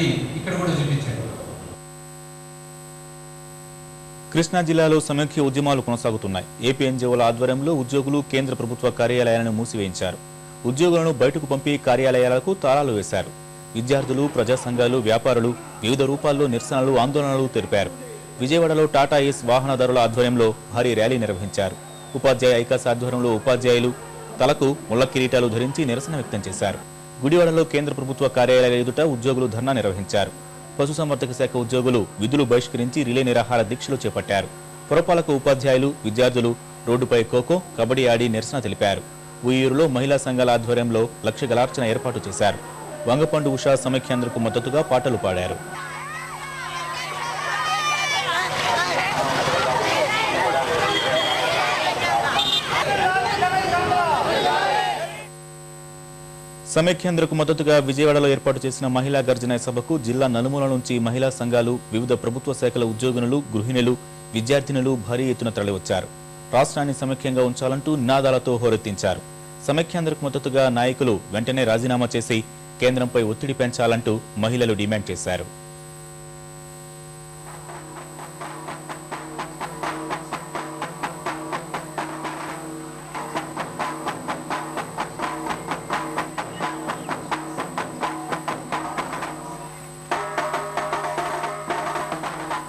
అది ఇక్కడ కూడా చూపించారు. కృష్ణా జిల్లాలో సమైక్య ఉద్యమాలు కొనసాగుతున్నాయి. ఏపీ ఎన్జీఓల ఆధ్వర్యంలో ఉద్యోగులు కేంద్ర ప్రభుత్వ కార్యాలయాలను మూసివేయించారు. ఉద్యోగులను బయటకు పంపి కార్యాలయాలకు తాళాలు వేశారు. విద్యార్థులు, ప్రజా సంఘాలు, వ్యాపారులు వివిధ రూపాల్లో నిరసనలు, ఆందోళనలు తెలిపారు. విజయవాడలో టాటా ఏస్ వాహనదారుల ఆధ్వర్యంలో భారీ ర్యాలీ నిర్వహించారు. ఉపాధ్యాయ ఐకాస ఆధ్వర్యంలో ఉపాధ్యాయులు తలకు ముళ్ల కిరీటాలు ధరించి నిరసన వ్యక్తం చేశారు. గుడివాడలో కేంద్ర ప్రభుత్వ కార్యాలయాల ఎదుట ఉద్యోగులు ధర్నా నిర్వహించారు. పశుసంవర్ధక శాఖ ఉద్యోగులు విధులు బహిష్కరించి రిలే నిరాహార దీక్షలు చేపట్టారు. పురపాలక ఉపాధ్యాయులు, విద్యార్థులు రోడ్డుపై ఖోఖో, కబడ్డీ ఆడి నిరసన తెలిపారు. ఉయ్యూరులో మహిళా సంఘాల ఆధ్వర్యంలో లక్ష గలార్చన ఏర్పాటు చేశారు. వంగపండు ఉషా సమైక్యాంధ్రకు మద్దతుగా పాటలు పాడారు. సమైక్యాంధ్రకు మద్దతుగా విజయవాడలో ఏర్పాటు చేసిన మహిళా గర్జన సభకు జిల్లా నలుమూల నుంచి మహిళా సంఘాలు, వివిధ ప్రభుత్వ శాఖల ఉద్యోగులు, గృహిణులు, విద్యార్థినులు భారీ ఎత్తున తరలివచ్చారు. రాష్ట్రాన్ని సమైక్యంగా ఉంచాలంటూ నినాదాలతో హోరెత్తించారు. సమైక్యాంధ్రకు మద్దతుగా నాయకులు వెంటనే రాజీనామా చేసి కేంద్రంపై ఒత్తిడి పెంచాలంటూ మహిళలు డిమాండ్ చేశారు.